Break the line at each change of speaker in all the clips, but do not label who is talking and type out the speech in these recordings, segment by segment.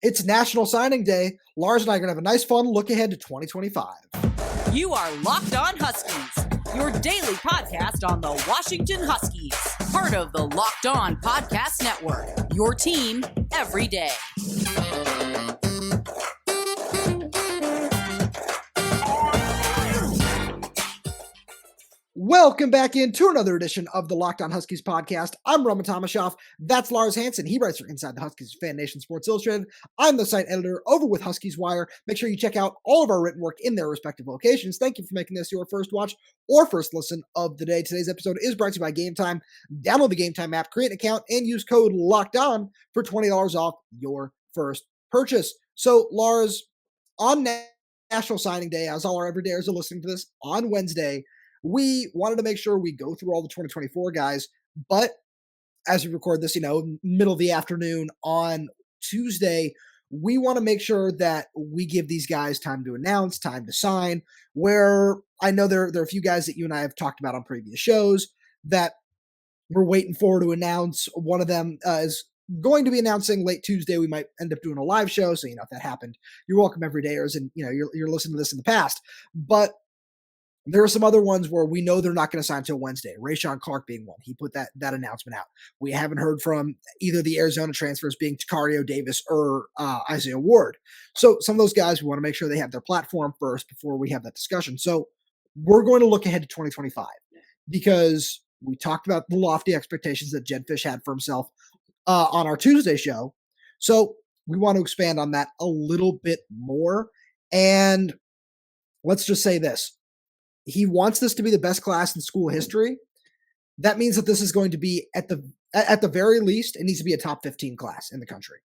It's National Signing Day. Lars and I are going to have a nice, fun look ahead to 2025.
You are Locked On Huskies, your daily podcast on the Washington Huskies, part of the Locked On Podcast Network, your team every day.
Welcome back into another edition of the Locked On Huskies podcast. I'm Tomashoff. That's Lars Hanson. He writes for Inside the Huskies Fan Nation Sports Illustrated. I'm the site editor over with Huskies Wire. Make sure you check out all of our written work in their respective locations. Thank you for making this your first watch or first listen of the day. Today's episode is brought to you by Game Time. Download the Game Time app, create an account, and use code LOCKEDON for $20 off your first purchase. So, Lars, on National Signing Day, as all our everydayers are listening to this, on Wednesday, we wanted to make sure we go through all the 2024 guys, but as we record this, middle of the afternoon on Tuesday, we want to make sure that we give these guys time to announce, time to sign, where I know there are a few guys that you and I have talked about on previous shows that we're waiting for to announce. One of them is going to be announcing late Tuesday. We might end up doing a live show. So, if that happened, you're welcome everydayers, and, you're listening to this in the past, but there are some other ones where we know they're not going to sign until Wednesday. Rashawn Clark being one. He put that announcement out. We haven't heard from either the Arizona transfers being Tacario Davis or Isaiah Ward. So some of those guys, we want to make sure they have their platform first before we have that discussion. So we're going to look ahead to 2025 because we talked about the lofty expectations that Jedd Fisch had for himself on our Tuesday show. So we want to expand on that a little bit more. And let's just say this. He wants this to be the best class in school history. That means that this is going to be at the very least, it needs to be a top 15 class in the country.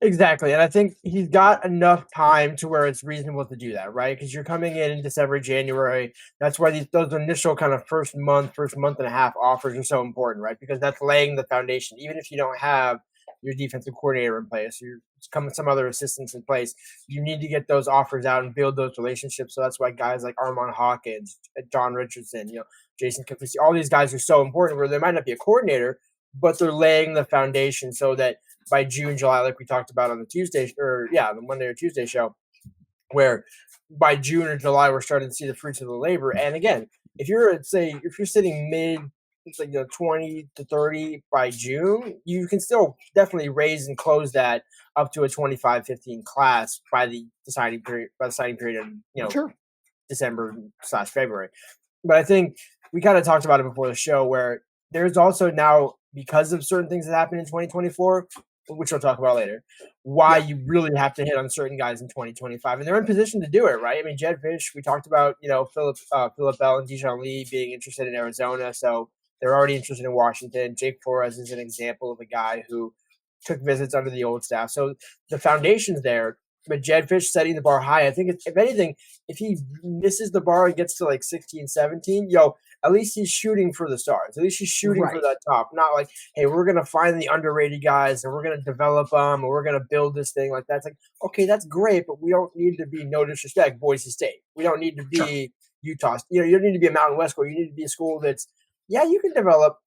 Exactly. And I think he's got enough time to where it's reasonable to do that, right? Because you're coming in December, January. That's why those initial kind of first month and a half offers are so important, right? Because that's laying the foundation. Even if you don't have your defensive coordinator in place, you're coming some other assistants in place, you need to get those offers out and build those relationships. So that's why guys like Armand Hawkins, John Richardson, Jason Kifley, all these guys are so important, where they might not be a coordinator, but they're laying the foundation so that by June, July, like we talked about on the Monday or Tuesday show, where by June or July, we're starting to see the fruits of the labor. And again, if you're sitting mid, it's 20 to 30 by June, you can still definitely raise and close that up to a 25-15 class by the signing period of,
Sure.
December/February. But I think we kind of talked about it before the show, where there's also now, because of certain things that happened in 2024, which we'll talk about later, why you really have to hit on certain guys in 2025. And they're in position to do it, right? I mean, Jedd Fisch, we talked about, Philip Bell and Dijon Lee being interested in Arizona. So they're already interested in Washington. Jake Flores is an example of a guy who took visits under the old staff. So the foundation's there, but Jedd Fisch setting the bar high. I think, if anything, if he misses the bar and gets to 16, 17, at least he's shooting for the stars. At least he's shooting for that top. Not like, hey, we're going to find the underrated guys and we're going to develop them and we're going to build this thing like that. It's like, okay, that's great, but we don't need to be, no disrespect, Boise State. We don't need to be Utah. You don't need to be a Mountain West school. You need to be a school that's, you can develop,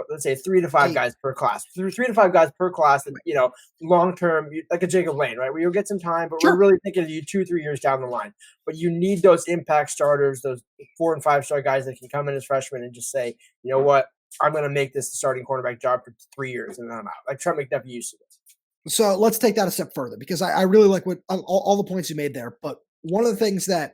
let's say 3 to 5 guys per class. 3 to 5 guys per class that, long term, like a Jacob Lane, right? Where you'll get some time, but we're really thinking of you 2-3 years down the line. But you need those impact starters, those 4 and 5 star guys that can come in as freshmen and just say, you know what, I'm going to make this the starting cornerback job for 3 years and then I'm out. Like Trent McDuffie used to do.
So let's take that a step further, because I really like what all the points you made there. But one of the things that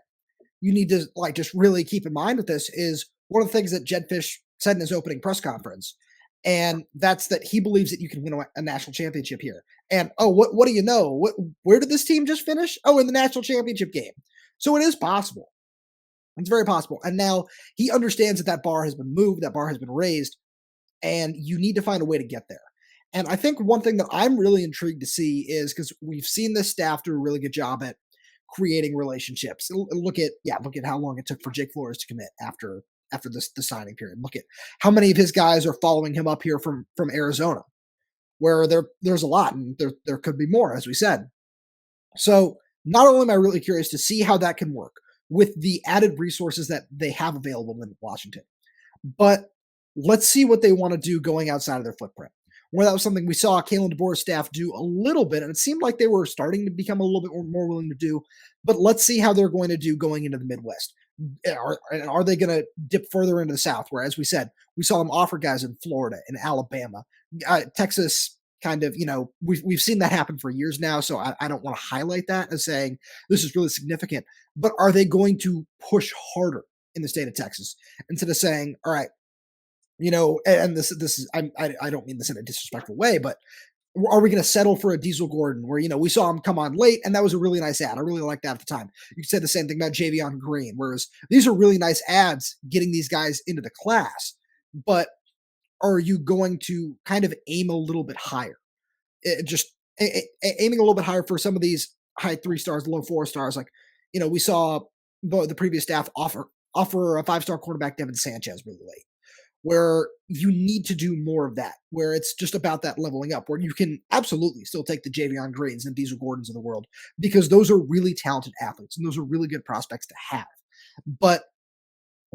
you need to just really keep in mind with this is one of the things that Jedd Fisch said in his opening press conference. And that's that he believes that you can win a national championship here. And, what do you know? Where did this team just finish? Oh, in the national championship game. So it is possible. It's very possible. And now he understands that bar has been moved, that bar has been raised, and you need to find a way to get there. And I think one thing that I'm really intrigued to see is, because we've seen this staff do a really good job at creating relationships. Look at how long it took for Jake Flores to commit after the signing period. Look at how many of his guys are following him up here from Arizona, where there's a lot, and there could be more, as we said. So not only am I really curious to see how that can work with the added resources that they have available in Washington, but let's see what they want to do going outside of their footprint. where that was something we saw Kalen DeBoer's staff do a little bit, and it seemed like they were starting to become a little bit more willing to do. But let's see how they're going to do going into the Midwest. Are they going to dip further into the South? Where, as we said, we saw them offer guys in Florida and Alabama, Texas. Kind of, we've seen that happen for years now, so I don't want to highlight that as saying this is really significant. But are they going to push harder in the state of Texas instead of saying, all right, and this is I don't mean this in a disrespectful way, but are we going to settle for a Diesel Gordon where, we saw him come on late and that was a really nice ad. I really liked that at the time. You could say the same thing about Javion Green, whereas these are really nice ads getting these guys into the class, but are you going to kind of aim a little bit higher? Aiming a little bit higher for some of these high 3 stars, low 4 stars. Like, we saw the previous staff offer a 5-star quarterback Devin Sanchez really late, where you need to do more of that, where it's just about that leveling up, where you can absolutely still take the Javion Greens and Diesel Gordons of the world, because those are really talented athletes and those are really good prospects to have. But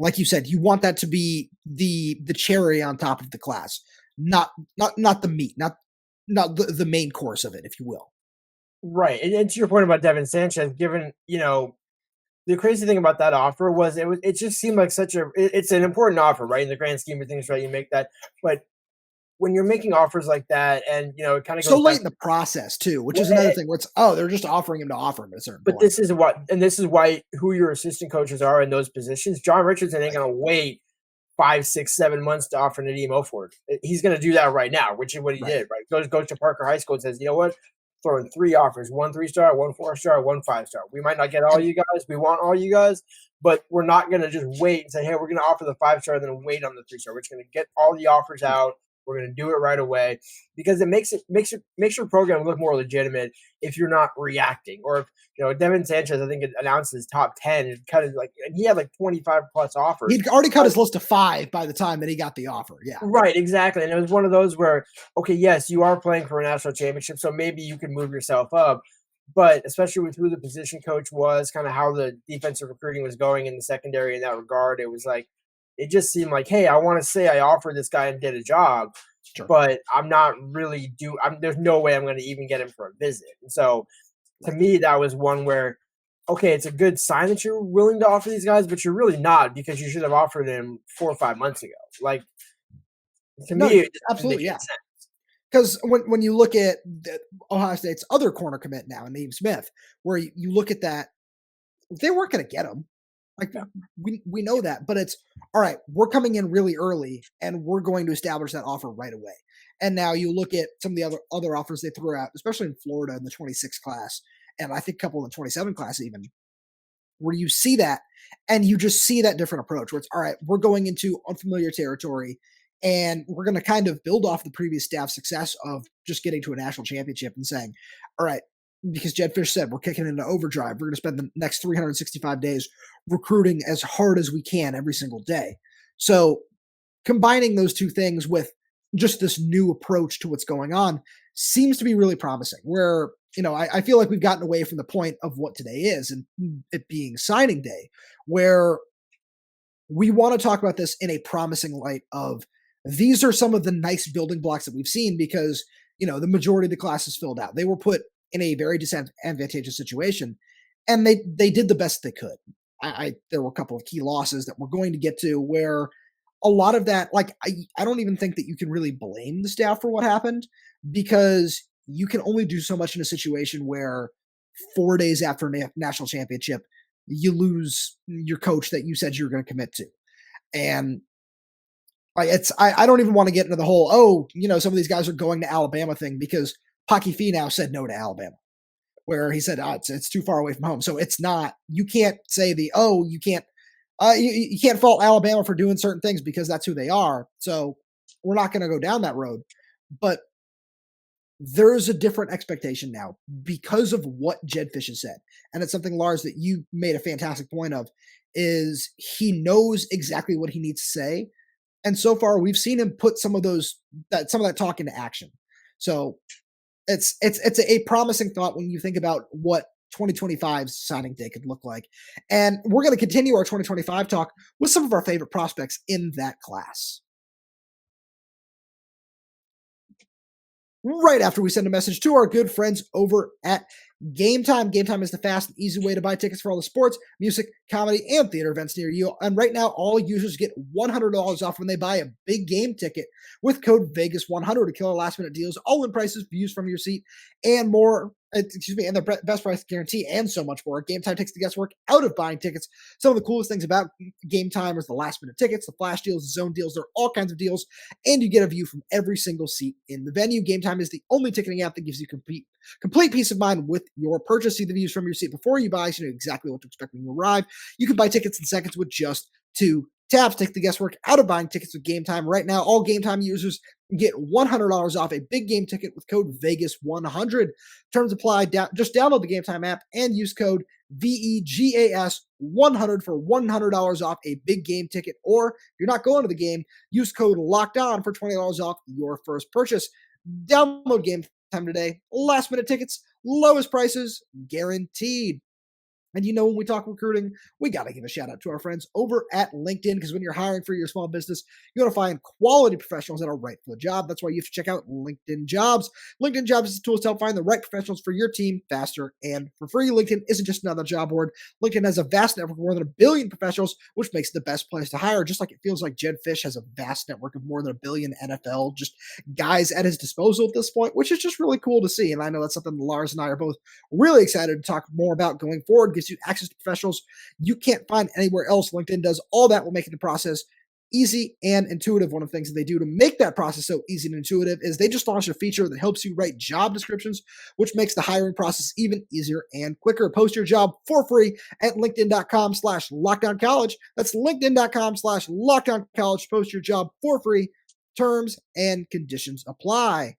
like you said, you want that to be the cherry on top of the class, not the meat, not the main course of it, if you will.
Right. And to your point about Devin Sanchez, given, the crazy thing about that offer was it just seemed like it's an important offer, right? In the grand scheme of things, right? You make that, but when you're making offers like that, and it kind of goes
so late in the process too, which is another thing where it's they're just offering him to offer him at a certain point.
But this is why who your assistant coaches are in those positions. John Richardson ain't gonna wait 5, 6, 7 months to offer Nadeem Oford. He's gonna do that right now, which is what he did. Right, goes to Parker High School and says, you know what? Throwing 3 offers, 1 3-star, 1 4-star, 1 5-star. We might not get all you guys. We want all you guys, but we're not going to just wait and say, hey, we're going to offer the 5-star and then wait on the 3-star. We're just going to get all the offers out. We're going to do it right away, because it makes your program look more legitimate if you're not reacting. Or if Devin Sanchez, I think, announced his top 10 and he had like 25 plus offers.
He'd already cut his list to 5 by the time that he got the offer. Yeah,
right, exactly. And it was one of those where, okay, yes, you are playing for a national championship, so maybe you can move yourself up. But especially with who the position coach was, kind of how the defensive recruiting was going in the secondary in that regard, it was like, it just seemed like, hey, I want to say I offered this guy and did a job, but I'm not really there's no way I'm going to even get him for a visit. And so to me, that was one where, okay, it's a good sign that you're willing to offer these guys, but you're really not, because you should have offered him 4 or 5 months ago. Like, to me, it
absolutely, yeah. Because when you look at Ohio State's other corner commit now, Naeem Smith, where you look at that, they weren't going to get him. Like, we know that, but it's all right. We're coming in really early, and we're going to establish that offer right away. And now you look at some of the other offers they threw out, especially in Florida in the 26 class, and I think a couple in the 27 class even, where you see that, and you just see that different approach, where it's all right. We're going into unfamiliar territory, and we're going to kind of build off the previous staff's success of just getting to a national championship and saying, all right. Because Jedd Fisch said, we're kicking into overdrive. We're going to spend the next 365 days recruiting as hard as we can every single day. So combining those two things with just this new approach to what's going on seems to be really promising, where, I feel like we've gotten away from the point of what today is, and it being signing day, where we want to talk about this in a promising light of these are some of the nice building blocks that we've seen, because, the majority of the class is filled out. They were put in a very disadvantageous situation, and they did the best they could. There were a couple of key losses that we're going to get to, where a lot of that, like, I don't even think that you can really blame the staff for what happened, because you can only do so much in a situation where 4 days after a national championship, you lose your coach that you said you were going to commit to. And I don't even want to get into the whole, some of these guys are going to Alabama thing, because Paki Fee now said no to Alabama, where he said, it's too far away from home. So it's not, you can't say you can't fault Alabama for doing certain things, because that's who they are. So we're not going to go down that road. But there's a different expectation now because of what Jedd Fisch has said. And it's something, Lars, that you made a fantastic point of, is he knows exactly what he needs to say. And so far we've seen him put some of that talk into action. So it's a promising thought when you think about what 2025's signing day could look like. And we're going to continue our 2025 talk with some of our favorite prospects in that class. right after we send a message to our good friends over at Game Time. Game Time is the fast and easy way to buy tickets for all the sports, music, comedy, and theater events near you. And right now, all users get $100 off when they buy a big game ticket with code Vegas100 to killer last-minute deals, all-in prices, views from your seat, and more. And the best price guarantee, and so much more. Game Time takes the guesswork out of buying tickets. Some of the coolest things about Game Time is the last-minute tickets, the flash deals, the zone deals. There are all kinds of deals, and you get a view from every single seat in the venue. Game Time is the only ticketing app that gives you complete peace of mind with your purchase. See the views from your seat before you buy, so you know exactly what to expect when you arrive. You can buy tickets in seconds with just 2 taps. Take the guesswork out of buying tickets with Game Time. Right now, all Game Time users get $100 off a big game ticket with code Vegas100. Terms apply. Just download the Game Time app and use code VEGAS100 for $100 off a big game ticket. Or if you're not going to the game, use code LOCKEDON for $20 off your first purchase. Download Game Time today. Last minute tickets, lowest prices guaranteed. And when we talk recruiting, we got to give a shout out to our friends over at LinkedIn, because when you're hiring for your small business, you want to find quality professionals that are right for the job. That's why you have to check out LinkedIn Jobs. LinkedIn Jobs is a tool to help find the right professionals for your team faster and for free. LinkedIn isn't just another job board. LinkedIn has a vast network of more than 1 billion professionals, which makes it the best place to hire, just like it feels like Jedd Fisch has a vast network of more than 1 billion NFL just guys at his disposal at this point, which is just really cool to see. And I know that's something Lars and I are both really excited to talk more about going forward. Gives you access to professionals you can't find anywhere else. LinkedIn does all that while making the process easy and intuitive. One of the things that they do to make that process so easy and intuitive is they just launched a feature that helps you write job descriptions, which makes the hiring process even easier and quicker. Post your job for free at linkedin.com/lockdowncollege. That's linkedin.com/lockdowncollege. Post your job for free. Terms and conditions apply.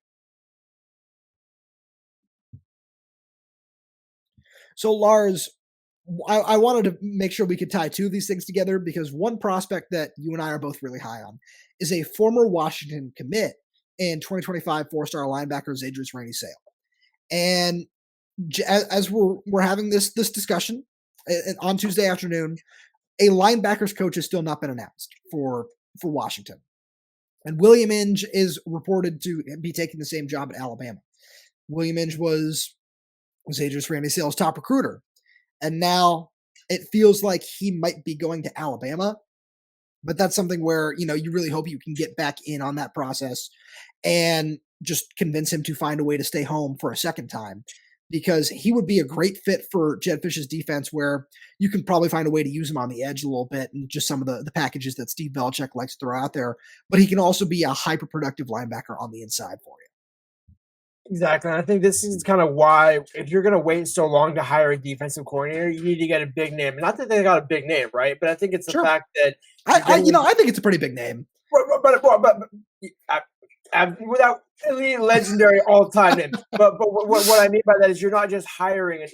So Lars, I wanted to make sure we could tie 2 of these things together, because one prospect that you and I are both really high on is a former Washington commit in 2025 4-star linebacker Zaydrius Rainey-Sale. And as we're having this discussion on Tuesday afternoon, a linebackers coach has still not been announced for Washington. And William Inge is reported to be taking the same job at Alabama. William Inge was Zaydrius Rainey-Sale's top recruiter. And now it feels like he might be going to Alabama. But that's something where, you really hope you can get back in on that process and just convince him to find a way to stay home for a second time, because he would be a great fit for Jedd Fisch's defense, where you can probably find a way to use him on the edge a little bit and just some of the packages that Steve Belichick likes to throw out there. But he can also be a hyper-productive linebacker on the inside for you.
Exactly. And I think this is kind of why, if you're going to wait so long to hire a defensive coordinator, you need to get a big name. Not that they got a big name, right? But I think it's the fact that
I think it's a pretty big name.
But without any legendary all-time name. But what I mean by that is you're not just hiring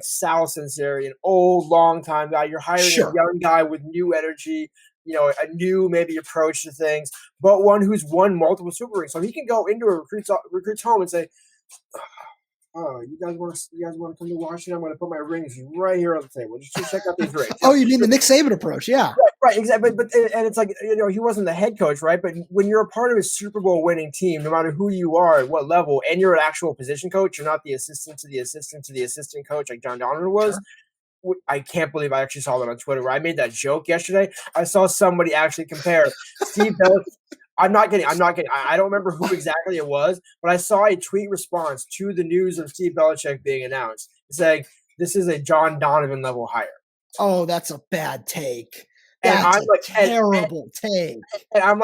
Sal Sinceri, an old, long-time guy. You're hiring a young guy with new energy, a new maybe approach to things, but one who's won multiple Super Rings. So he can go into a recruit's home and say, "Oh, you guys want to come to Washington? I'm going to put my rings right here on the table. Just check out these rings."
Oh, you mean the Nick Saban approach? Yeah,
right, exactly. But it's like, he wasn't the head coach, right? But when you're a part of a Super Bowl winning team, no matter who you are, at what level, and you're an actual position coach, you're not the assistant to the assistant to the assistant coach like John Donovan was. Sure. I can't believe I actually saw that on Twitter where I made that joke yesterday. I saw somebody actually compare Steve Belichick. I'm not kidding. I don't remember who exactly it was, but I saw a tweet response to the news of Steve Belichick being announced saying, "This is a John Donovan level hire."
Oh, that's a bad take. That's a terrible take.
And I'm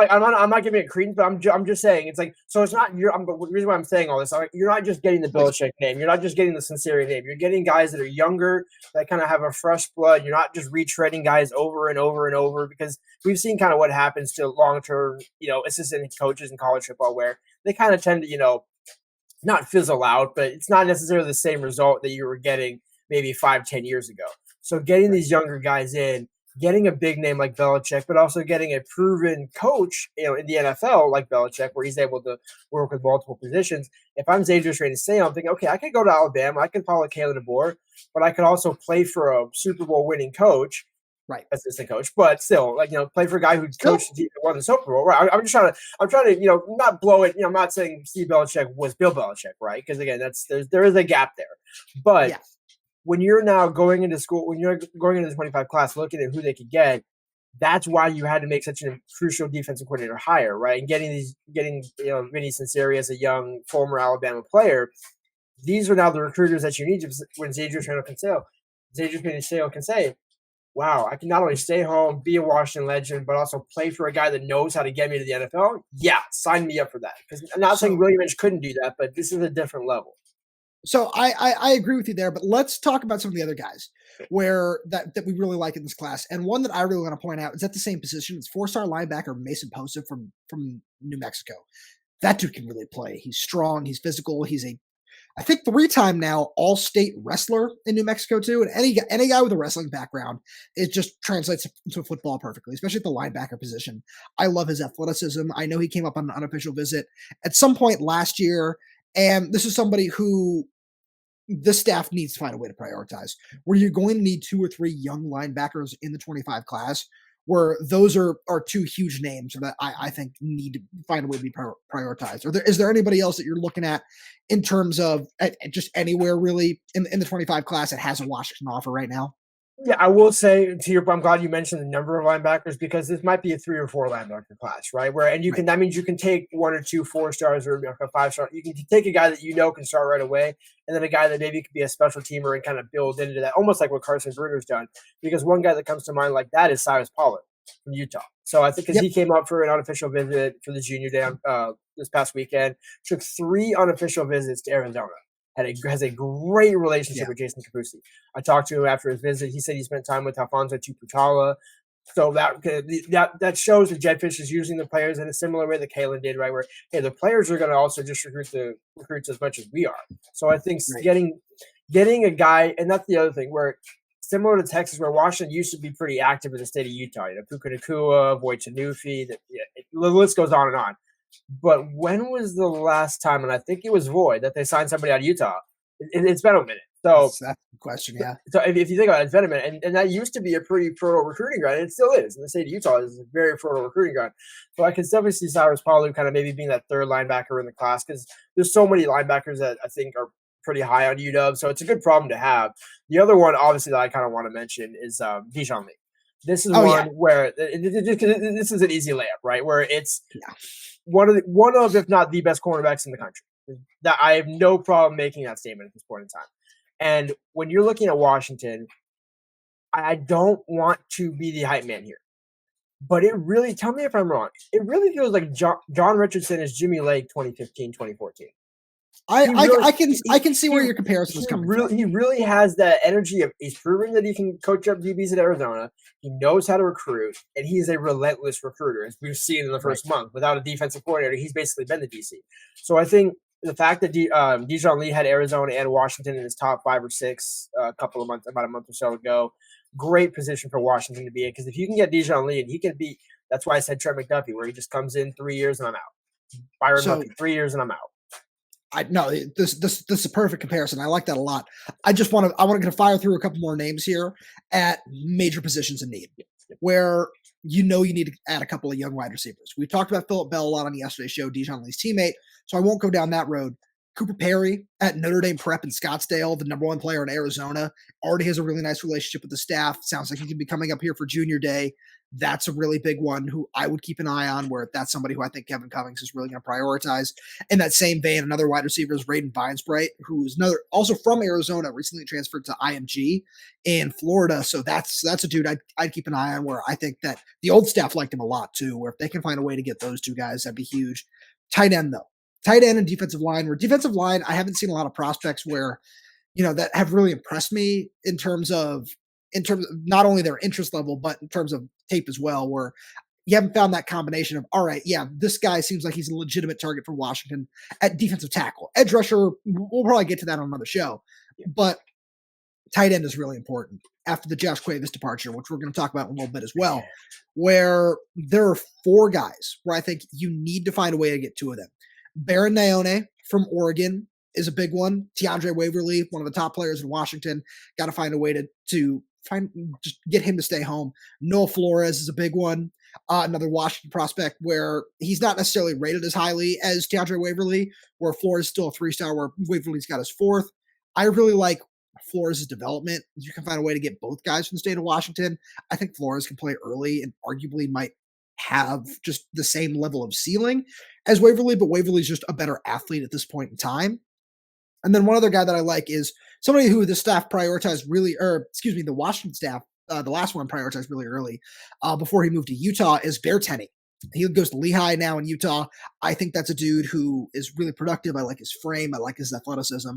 not giving it credence, but I'm just saying, it's like, so it's not the reason why I'm saying all this. You're not just getting the Belichick name. You're not just getting the Sinceri name. You're getting guys that are younger, that kind of have a fresh blood. You're not just retreading guys over and over and over, because we've seen kind of what happens to long-term, assistant coaches in college football, where they kind of tend to, not fizzle out, but it's not necessarily the same result that you were getting maybe 5-10 years ago. So getting these younger guys in, getting a big name like Belichick, but also getting a proven coach, in the NFL like Belichick, where he's able to work with multiple positions. If I'm Zaydrius Rainey-Sale, I'm thinking, okay, I could go to Alabama, I could follow Kalen DeBoer, but I could also play for a Super Bowl winning coach
Right.
assistant coach, but still, play for a guy who coached the team that won the Super Bowl. Right. I'm trying to, not blow it. I'm not saying Steve Belichick was Bill Belichick, right? Because again, there is a gap there. But when you're now going into school, when you're going into the 25 class, looking at who they could get, that's why you had to make such a crucial defensive coordinator hire, right? And getting Vinny Cincinnati as a young former Alabama player, these are now the recruiters that you need when Zaydrius Rainey-Sale can say, wow, I can not only stay home, be a Washington legend, but also play for a guy that knows how to get me to the NFL. Yeah, sign me up for that. Because I'm not saying William Lynch couldn't do that, but this is a different level.
So I agree with you there, but let's talk about some of the other guys that we really like in this class. And one that I really want to point out is at the same position. It's 4-star linebacker Mason Posa from New Mexico. That dude can really play. He's strong. He's physical. He's I think 3-time now all-state wrestler in New Mexico too. And any guy with a wrestling background, it just translates to football perfectly, especially at the linebacker position. I love his athleticism. I know he came up on an unofficial visit at some point last year. And this is somebody who the staff needs to find a way to prioritize, where you're going to need 2 or 3 young linebackers in the 25 class, where those are 2 huge names that I think need to find a way to be prioritized. Is there anybody else that you're looking at in terms of just anywhere really in the 25 class that has a Washington offer right now?
Yeah, I will say I'm glad you mentioned the number of linebackers, because this might be a 3 or 4 linebacker class, right? That means you can take 1 or 2 4-stars or a 5-star. You can take a guy that can start right away, and then a guy that maybe could be a special teamer and kind of build into that, almost like what Carson Bruner's done. Because one guy that comes to mind like that is Cyrus Pollard from Utah. So I think he came up for an unofficial visit for the junior day this past weekend, took 3 unofficial visits to Arizona. Has a great relationship with Jason Kapusi. I talked to him after his visit. He said he spent time with Alfonso Tuputala. So that shows that Jedd Fisch is using the players in a similar way that Kalen did, right? Where, hey, the players are going to also just recruit the recruits as much as we are. So I think getting a guy, and that's the other thing, where similar to Texas, where Washington used to be pretty active in the state of Utah. Puka Nacua, Boyd Tanufi, the list goes on and on. But when was the last time, and I think it was Void, that they signed somebody out of Utah? It's been a minute. So
that's the question, yeah.
So if you think about it, it's been a minute. And that used to be a pretty fertile recruiting ground, and it still is. In the state of Utah, is a very fertile recruiting ground. So I can definitely see Cyrus Pollard kind of maybe being that 3rd linebacker in the class, because there's so many linebackers that I think are pretty high on UW. So it's a good problem to have. The other one, obviously, that I kind of want to mention is Dijon Lee. This is where this is an easy layup, right? Where it's one of, if not the best cornerbacks in the country. That I have no problem making that statement at this point in time. And when you're looking at Washington, I don't want to be the hype man here, but it really, tell me if I'm wrong, it really feels like John Richardson is Jimmy Lake 2015, 2014.
I can see where your comparison is coming from.
He really has that energy of, he's proven that he can coach up DBs at Arizona. He knows how to recruit, and he's a relentless recruiter, as we've seen in the first month. Without a defensive coordinator, he's basically been the DC. So I think the fact that Dijon Lee had Arizona and Washington in his top 5 or 6 about a month or so ago, great position for Washington to be in, because if you can get Dijon Lee, and he can be, that's why I said Trent McDuffie, where he just comes in 3 years and I'm out. Byron Murphy, 3 years and I'm out.
This is a perfect comparison. I like that a lot. I want to fire through a couple more names here at major positions in need, where you need to add a couple of young wide receivers. We talked about Phillip Bell a lot on yesterday's show, Dijon Lee's teammate, so I won't go down that road. Cooper Perry at Notre Dame Prep in Scottsdale, the number 1 player in Arizona, already has a really nice relationship with the staff. Sounds like he could be coming up here for junior day. That's a really big one who I would keep an eye on, where that's somebody who I think Kevin Cummings is really going to prioritize. In that same vein, another wide receiver is Raiden Vinesbright, who's also from Arizona, recently transferred to IMG in Florida. So that's a dude I'd keep an eye on, where I think that the old staff liked him a lot too, where if they can find a way to get those 2 guys, that'd be huge. Tight end, though. Tight end and defensive line. Where defensive line, I haven't seen a lot of prospects where, that have really impressed me in terms of not only their interest level, but in terms of tape as well, where you haven't found that combination of, all right, yeah, this guy seems like he's a legitimate target for Washington at defensive tackle. Edge rusher, we'll probably get to that on another show, but tight end is really important after the Josh Cuevas departure, which we're going to talk about in a little bit as well, where there are 4 guys where I think you need to find a way to get 2 of them. Baron Naone from Oregon is a big one. Tiandre Waverly, one of the top players in Washington, got to find a way to just get him to stay home. Noah Flores is a big one. Another Washington prospect where he's not necessarily rated as highly as DeAndre Waverly, where Flores is still a 3-star, where Waverly's got his 4th. I really like Flores' development. You can find a way to get both guys from the state of Washington. I think Flores can play early and arguably might have just the same level of ceiling as Waverly, but Waverly's just a better athlete at this point in time. And then one other guy that I like is somebody who the staff prioritized the Washington staff, the last one prioritized really early before he moved to Utah, is Bear Tenney. He goes to Lehigh now in Utah. I think that's a dude who is really productive. I like his frame. I like his athleticism.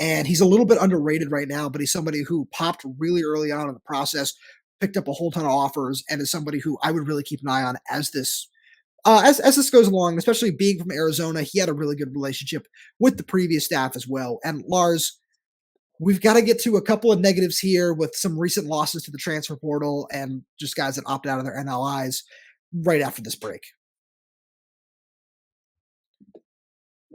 And he's a little bit underrated right now, but he's somebody who popped really early on in the process, picked up a whole ton of offers, and is somebody who I would really keep an eye on as this goes along, especially being from Arizona. He had a really good relationship with the previous staff as well. And Lars, we've got to get to a couple of negatives here with some recent losses to the transfer portal and just guys that opted out of their NLIs right after this break.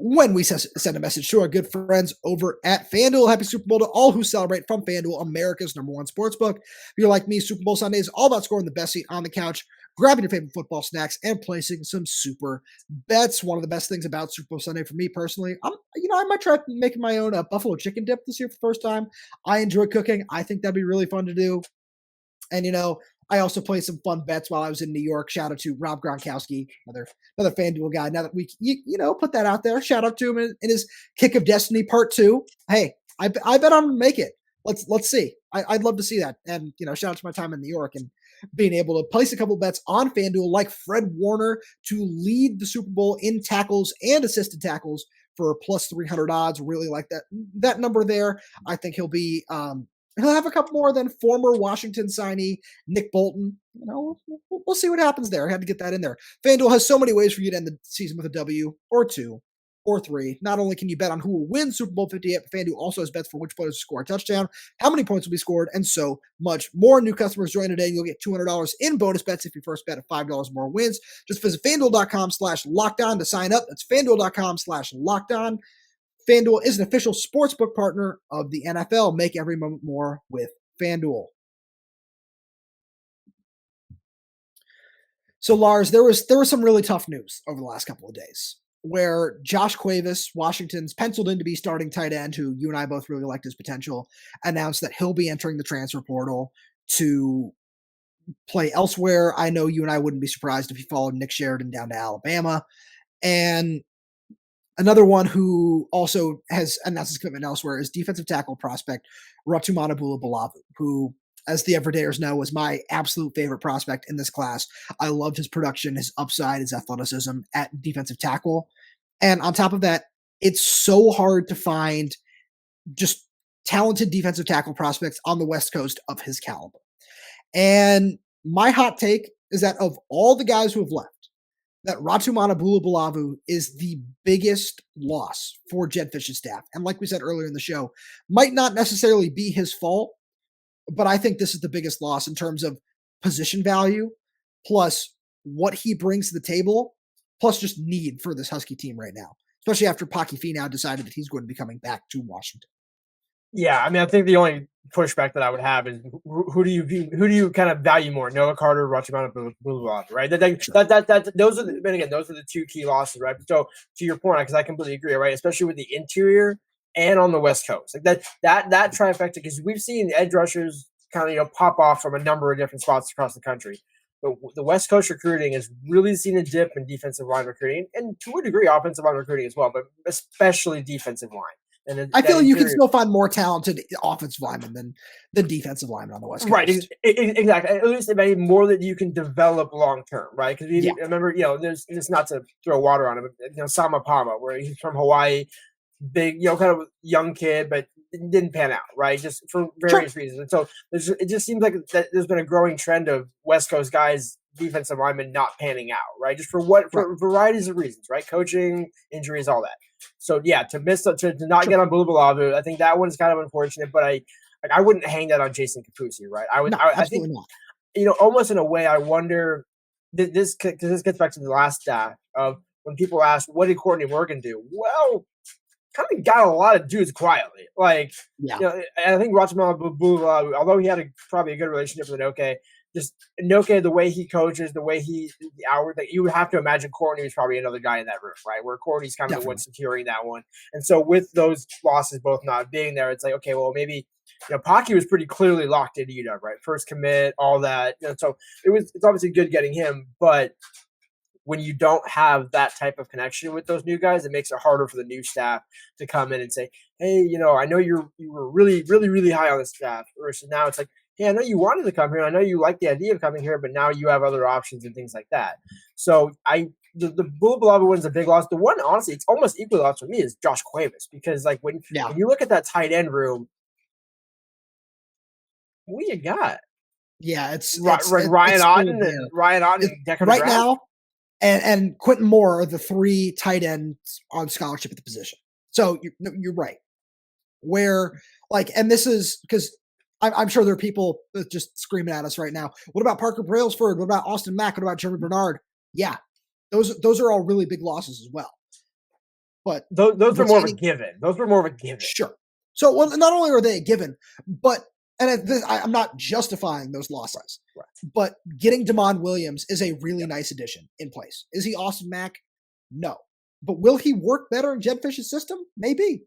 When we send a message to our good friends over at FanDuel. Happy Super Bowl to all who celebrate from FanDuel, America's #1 sportsbook. If you're like me, Super Bowl Sunday is all about scoring the best seat on the couch, grabbing your favorite football snacks, and placing some super bets. One of the best things about Super Bowl Sunday for me personally, I might try making my own buffalo chicken dip this year for the first time. I enjoy cooking. I think that'd be really fun to do. And, I also played some fun bets while I was in New York. Shout out to Rob Gronkowski, another FanDuel guy. Now that we, put that out there, shout out to him in his Kick of Destiny Part 2. Hey, I bet I'm gonna make it. Let's see. I'd love to see that. And shout out to my time in New York and being able to place a couple bets on FanDuel, like Fred Warner to lead the Super Bowl in tackles and assisted tackles for plus 300 odds. Really like that number there. I think he'll be. He'll have a couple more than former Washington signee Nick Bolton. We'll see what happens there. I had to get that in there. FanDuel has so many ways for you to end the season with a W or 2 or 3. Not only can you bet on who will win Super Bowl 58, but FanDuel also has bets for which players will score a touchdown, how many points will be scored, and so much more. New customers join today, and you'll get $200 in bonus bets if your first bet at $5 more wins. Just visit FanDuel.com/lockedon to sign up. That's FanDuel.com/lockedon. FanDuel is an official sportsbook partner of the NFL. Make every moment more with FanDuel. So, Lars, there was some really tough news over the last couple of days where Josh Cuevas, Washington's penciled in to be starting tight end, who you and I both really liked his potential, announced that he'll be entering the transfer portal to play elsewhere. I know you and I wouldn't be surprised if he followed Nick Sheridan down to Alabama. And another one who also has announced his commitment elsewhere is defensive tackle prospect Ratumana Bulabalvu, who, as the everydayers know, was my absolute favorite prospect in this class. I loved his production, his upside, his athleticism at defensive tackle. And on top of that, it's so hard to find just talented defensive tackle prospects on the West Coast of his caliber. And my hot take is that of all the guys who have left, that Ratumana Bulabalvu is the biggest loss for Jedd Fisch's staff. And like we said earlier in the show, might not necessarily be his fault, but I think this is the biggest loss in terms of position value, plus what he brings to the table, plus just need for this Husky team right now, especially after Paki Finau decided that he's going to be coming back to Washington.
Yeah, I think the only pushback that I would have is who do you kind of value more, Noah Carter, Ratumana Bulabalvu, right? Those are the two key losses, right? So to your point, because I completely agree, right? Especially with the interior and on the West Coast, like that trifecta, because we've seen edge rushers kind of pop off from a number of different spots across the country. But the West Coast recruiting has really seen a dip in defensive line recruiting, and to a degree, offensive line recruiting as well, but especially defensive line.
I feel you can still find more talented offensive linemen than defensive linemen on the West Coast.
Right, exactly. At least maybe more that you can develop long term, right? Because I remember, there's just not to throw water on him, but, Sama Pama, where he's from Hawaii, big, kind of young kid, but didn't pan out, right? Just for various reasons. And so it just seems like that there's been a growing trend of West Coast guys, defensive linemen, not panning out, right? Just for varieties of reasons, right? Coaching, injuries, all that. So to not get on Bulabalvu, I think that one's kind of unfortunate. But I wouldn't hang that on Jason Kapusi, right? I think not. Almost in a way, I wonder. This gets back to the last stat of when people ask, "What did Courtney Morgan do?" Well, kind of got a lot of dudes quietly. Like,
Yeah.
I think Ratumana Bulabalvu, although he had probably a good relationship with Inoke, just Inoke, the way he coaches, the way the hour that you would have to imagine Courtney was probably another guy in that room, right? Where Courtney's kind of the one securing that one. And so with those losses both not being there, it's like, okay, well, maybe, Pocky was pretty clearly locked into UW, right? First commit, all that. So it's obviously good getting him, but when you don't have that type of connection with those new guys, it makes it harder for the new staff to come in and say, hey, I know you were really, really, really high on the staff. Versus now it's like, hey, I know you wanted to come here. I know you like the idea of coming here, but now you have other options and things like that. So the Bulabalvu one's a big loss. The one, honestly, it's almost equally lost for me is Josh Cuevas, because like when you look at that tight end room, what do you got?
Yeah, it's
Ryan Otten and Decker
right now. And Quentin Moore are the three tight ends on scholarship at the position. So you're right. Where and this is because I'm sure there are people just screaming at us right now. What about Parker Brailsford? What about Austin Mack? What about Jeremy Bernard? Yeah, those are all really big losses as well. But
those were more of a given. Those were more of a given.
Sure. So not only are they a given, but I'm not justifying those losses, right, but getting Damon Williams is a really nice addition in place. Is he Austin Mack? No. But will he work better in Jedd Fisch's system? Maybe.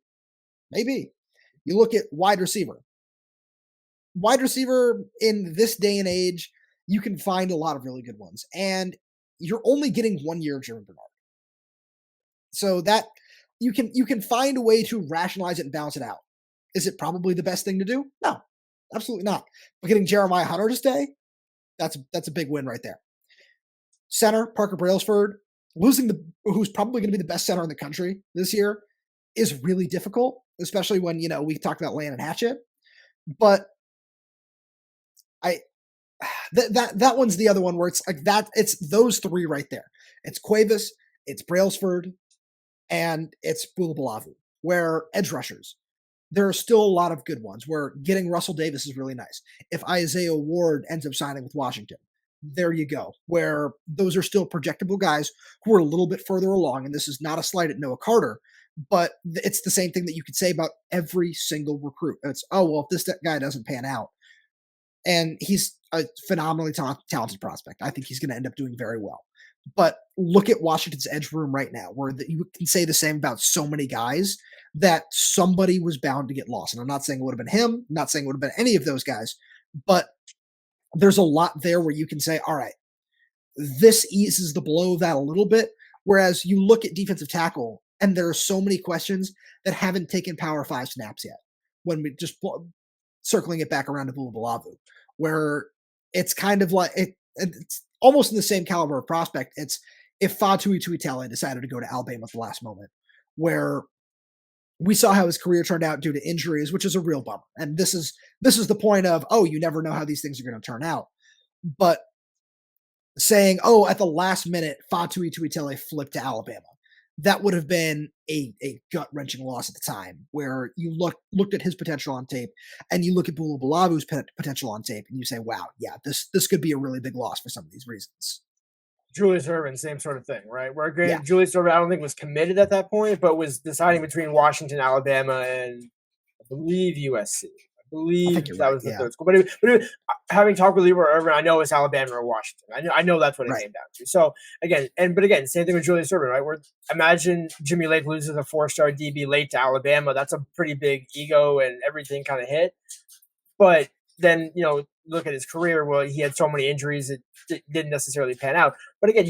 You look at wide receiver. Wide receiver in this day and age, you can find a lot of really good ones. And you're only getting 1 year of Jeremy Bernard. So that you can find a way to rationalize it and balance it out. Is it probably the best thing to do? No. Absolutely not. But getting Jeremiah Hunter to stay, that's a big win right there. Center, Parker Brailsford, losing who's probably going to be the best center in the country this year is really difficult, especially when, we talked about Landon Hatchett. But that one's the other one where it's like that. It's those three right there. It's Cuevas, it's Brailsford, and it's Bulabalvu, where edge rushers. There are still a lot of good ones where getting Russell Davis is really nice. If Isaiah Ward ends up signing with Washington, there you go, where those are still projectable guys who are a little bit further along. And this is not a slight at Noah Carter, but it's the same thing that you could say about every single recruit. It's, if this guy doesn't pan out, and he's a phenomenally talented prospect, I think he's going to end up doing very well. But look at Washington's edge room right now, where you can say the same about so many guys that somebody was bound to get lost. And I'm not saying it would have been him, I'm not saying it would have been any of those guys, but there's a lot there where you can say, all right, this eases the blow of that a little bit. Whereas you look at defensive tackle, and there are so many questions that haven't taken Power 5 snaps yet. When we just circling it back around to Bulabalvu, where it's kind of like it's almost in the same caliber of prospect. It's if Fatu Tuitele decided to go to Alabama at the last moment, where we saw how his career turned out due to injuries, which is a real bummer. And this is the point of, you never know how these things are going to turn out. But saying, at the last minute, Fatu Tuitele flipped to Alabama, that would have been a gut-wrenching loss at the time, where you looked at his potential on tape, and you look at Bulabalvu's potential on tape, and you say, wow, yeah, this could be a really big loss for some of these reasons.
Julius Ervin, same sort of thing, right? Where Julius Ervin, I don't think was committed at that point, but was deciding between Washington, Alabama, and I believe USC. I believe that was the third school. But having talked with Leroy Ervin, I know it's Alabama or Washington. I know that's what it came down to. So again, same thing with Julius Ervin, right? Where imagine Jimmy Lake loses a 4-star DB late to Alabama. That's a pretty big ego and everything kind of hit. But then, look at his career. Well, he had so many injuries it didn't necessarily pan out. But again,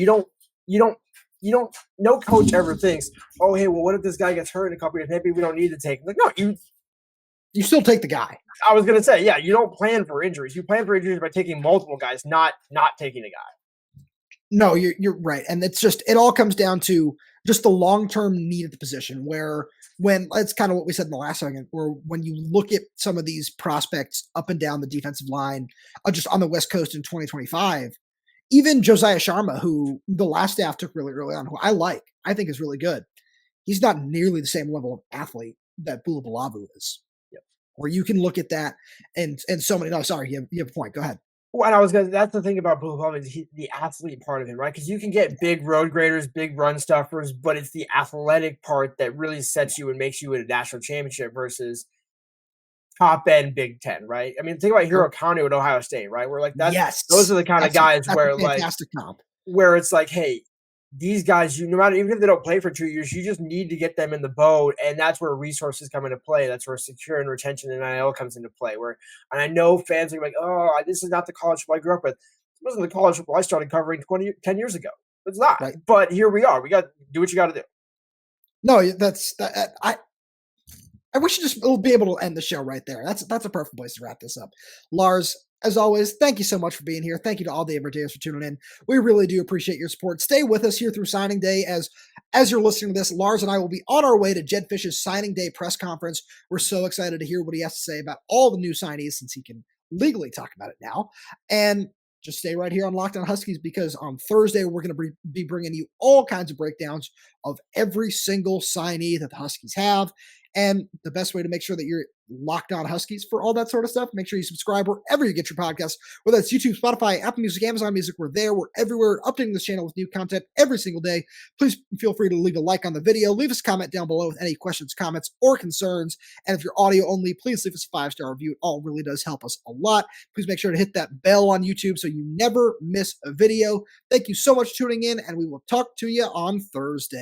no coach ever thinks, oh, hey, well, what if this guy gets hurt in a couple years? Maybe we don't need to take him. Like, no,
you still take the guy.
I was going to say, you don't plan for injuries. You plan for injuries by taking multiple guys, not taking a guy.
No, you're right. And it all comes down to just the long-term need at the position, where it's kind of what we said in the last segment, where when you look at some of these prospects up and down the defensive line, just on the West Coast in 2025, even Josiah Sharma, who the last staff took really early on, who I think is really good. He's not nearly the same level of athlete that Bulabalvu is. Where you can look at that and so many. No, sorry, you have a point. Go ahead.
Well, and that's the thing about Bulabalvu is the athlete part of him, right? Because you can get big road graders, big run stuffers, but it's the athletic part that really sets you and makes you in a national championship versus top end Big Ten, right? I mean, think about Hero County with Ohio State, right? Where like those are the kind of guys
that's
where
a fantastic comp.
where it's like, hey, these guys, no matter, even if they don't play for 2 years, you just need to get them in the boat, and that's where resources come into play. That's where secure and retention and NIL comes into play. And I know fans are like, oh, this is not the college football I grew up with. This wasn't the college football I started covering 10 years ago. It's not.
Right.
But here we are. We got to do what you got to do.
No, I wish you just be able to end the show right there. That's a perfect place to wrap this up. Lars, as always, thank you so much for being here. Thank you to all the everydayers for tuning in. We really do appreciate your support. Stay with us here through signing day. As you're listening to this, Lars and I will be on our way to Jedd Fisch's signing day press conference. We're so excited to hear what he has to say about all the new signees since he can legally talk about it now. And just stay right here on Locked On Huskies because on Thursday, we're going to be bringing you all kinds of breakdowns of every single signee that the Huskies have. And the best way to make sure that you're locked on Huskies for all that sort of stuff, make sure you subscribe wherever you get your podcasts, whether it's YouTube, Spotify, Apple Music, Amazon Music. We're there. We're everywhere, updating this channel with new content every single day. Please feel free to leave a like on the video. Leave us a comment down below with any questions, comments, or concerns. And if you're audio only, please leave us a 5-star review. It all really does help us a lot. Please make sure to hit that bell on YouTube so you never miss a video. Thank you so much for tuning in, and we will talk to you on Thursday.